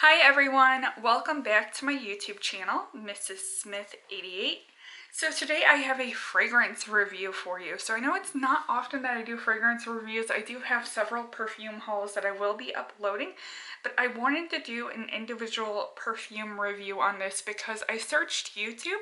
Hi everyone, welcome back to my YouTube channel, Mrs. Smith 88. So today I have a fragrance review for you. So I know it's not often that I do fragrance reviews. I do have several perfume hauls that I will be uploading, but I wanted to do an individual perfume review on this because I searched YouTube.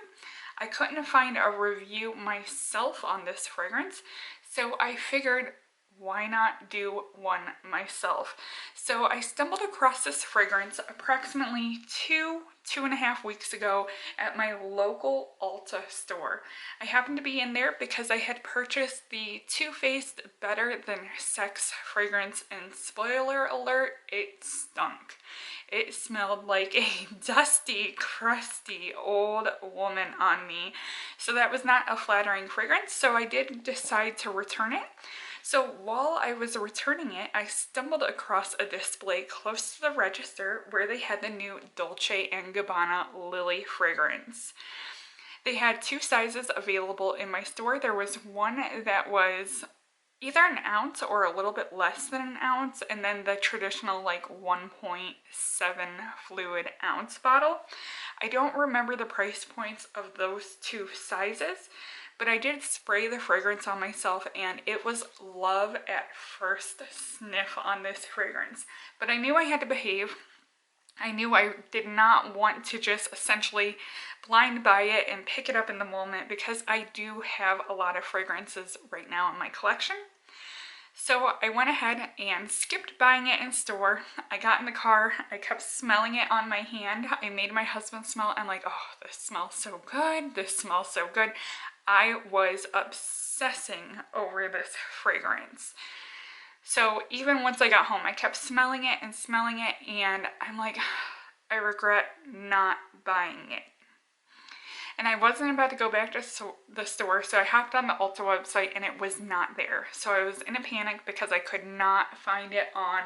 I couldn't find a review myself on this fragrance, so I figured why not do one myself? So I stumbled across this fragrance approximately two and a half weeks ago at my local Ulta store. I happened to be in there because I had purchased the Too Faced Better Than Sex fragrance, and spoiler alert, it stunk. It smelled like a dusty, crusty old woman on me. So that was not a flattering fragrance, so I did decide to return it. So while I was returning it, I stumbled across a display close to the register where they had the new Dolce Gabbana Lily fragrance. They had two sizes available in my store. There was one that was either an ounce or a little bit less than an ounce, and then the traditional like 1.7 fluid ounce bottle. I don't remember the price points of those two sizes, but I did spray the fragrance on myself and it was love at first sniff on this fragrance. But I knew I had to behave. I knew I did not want to just essentially blind buy it and pick it up in the moment, because I do have a lot of fragrances right now in my collection. So I went ahead and skipped buying it in store. I got in the car, I kept smelling it on my hand. I made my husband smell. I'm like, oh, this smells so good. This smells so good. I was obsessing over this fragrance. So even once I got home, I kept smelling it, and I'm like, I regret not buying it. And I wasn't about to go back to the store, so I hopped on the Ulta website and it was not there. So I was in a panic because I could not find it on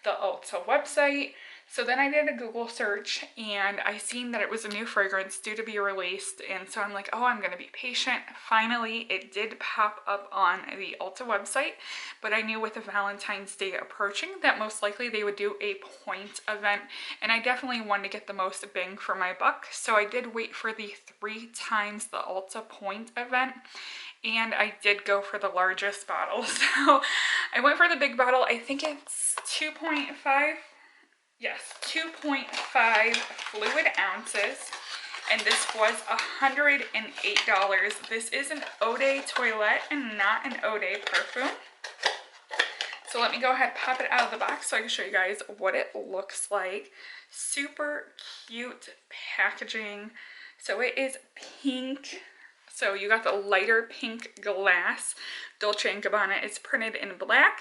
the Ulta website. So then I did a Google search and I seen that it was a new fragrance due to be released, and so I'm like, oh, I'm gonna be patient. Finally, it did pop up on the Ulta website, but I knew with the Valentine's Day approaching that most likely they would do a point event, and I definitely wanted to get the most bang for my buck. So I did wait for the 3 times the Ulta point event, and I did go for the largest bottle. So I went for the big bottle. I think it's 2.5. Yes, 2.5 fluid ounces, and this was $108. This is an Eau de Toilette and not an Eau de Perfume. So let me go ahead and pop it out of the box so I can show you guys what it looks like. Super cute packaging. So it is pink. So you got the lighter pink glass. Dolce & Gabbana is printed in black,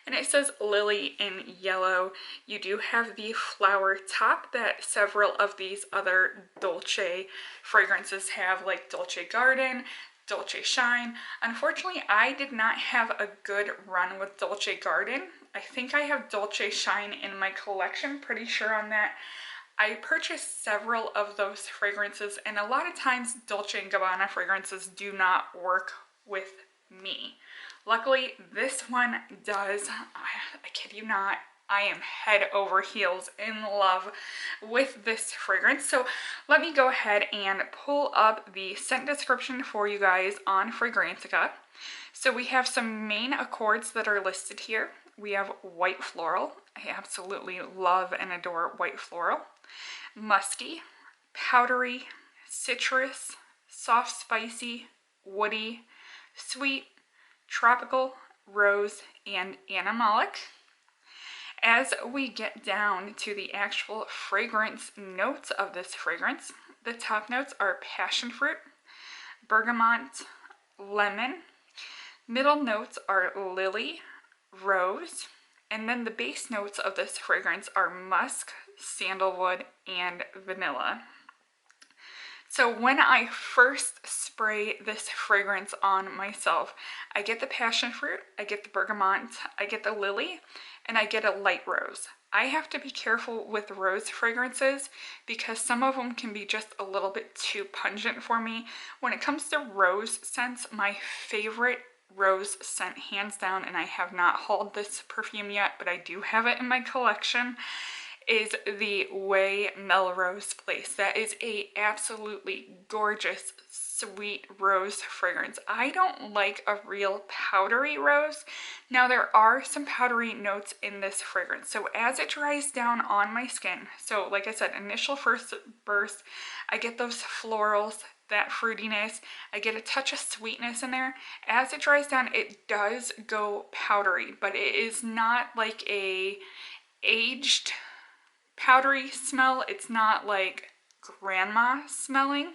and it says Lily in yellow. You do have the flower top that several of these other Dolce fragrances have, like Dolce Garden, Dolce Shine. Unfortunately, I did not have a good run with Dolce Garden. I think I have Dolce Shine in my collection, pretty sure on that. I purchased several of those fragrances, and a lot of times Dolce & Gabbana fragrances do not work with me. Luckily, this one does. I kid you not, I am head over heels in love with this fragrance. So let me go ahead and pull up the scent description for you guys on Fragrantica. So we have some main accords that are listed here. We have white floral. I absolutely love and adore white floral. Musky, powdery, citrus, soft spicy, woody, sweet, tropical, rose, and animalic. As we get down to the actual fragrance notes of this fragrance, the top notes are passion fruit, bergamot, lemon. Middle notes are lily, rose, and then the base notes of this fragrance are musk, sandalwood, and vanilla. So when I first spray this fragrance on myself, I get the passion fruit, I get the bergamot, I get the lily, and I get a light rose. I have to be careful with rose fragrances because some of them can be just a little bit too pungent for me. When it comes to rose scents, my favorite rose scent hands down, and I have not hauled this perfume yet, but I do have it in my collection, is the Way Melrose Place. That is a absolutely gorgeous, sweet rose fragrance. I don't like a real powdery rose. Now there are some powdery notes in this fragrance. So as it dries down on my skin, so like I said, initial first burst, I get those florals, that fruitiness, I get a touch of sweetness in there. As it dries down, it does go powdery, but it is not like a aged powdery smell. It's not like grandma smelling.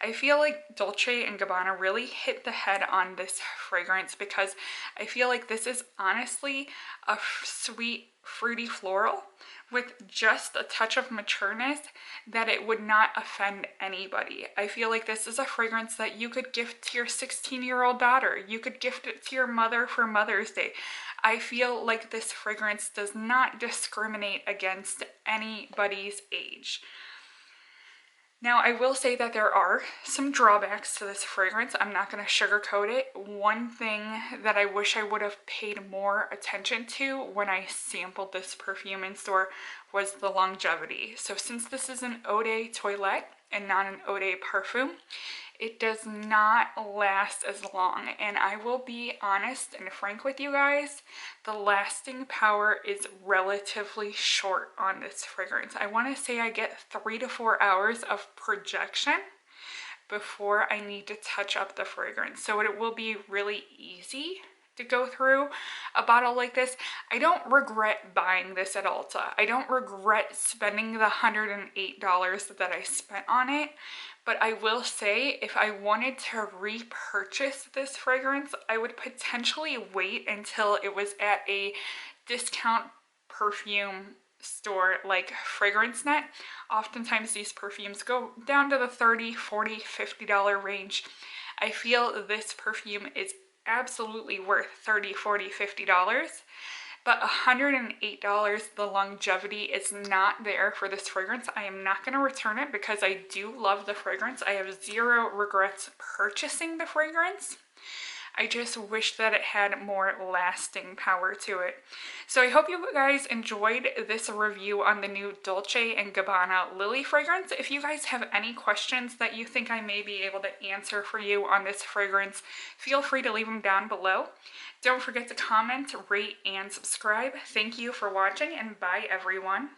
I feel like Dolce & Gabbana really hit the head on this fragrance because I feel like this is honestly a sweet, fruity floral with just a touch of matureness that it would not offend anybody. I feel like this is a fragrance that you could gift to your 16-year-old daughter. You could gift it to your mother for Mother's Day. I feel like this fragrance does not discriminate against anybody's age. Now, I will say that there are some drawbacks to this fragrance. I'm not going to sugarcoat it. One thing that I wish I would have paid more attention to when I sampled this perfume in store was the longevity. So since this is an eau de toilette and not an eau de parfum, it does not last as long. And I will be honest and frank with you guys, the lasting power is relatively short on this fragrance. I want to say I get 3 to 4 hours of projection before I need to touch up the fragrance. So it will be really easy to go through a bottle like this. I don't regret buying this at Ulta. I don't regret spending the $108 that I spent on it. But I will say, if I wanted to repurchase this fragrance, I would potentially wait until it was at a discount perfume store like FragranceNet. Oftentimes these perfumes go down to the $30, $40, $50 range. I feel this perfume is absolutely worth $30, $40, $50. But $108, the longevity is not there for this fragrance. I am not going to return it because I do love the fragrance. I have zero regrets purchasing the fragrance. I just wish that it had more lasting power to it. So I hope you guys enjoyed this review on the new Dolce & Gabbana Lily fragrance. If you guys have any questions that you think I may be able to answer for you on this fragrance, feel free to leave them down below. Don't forget to comment, rate, and subscribe. Thank you for watching, and bye everyone.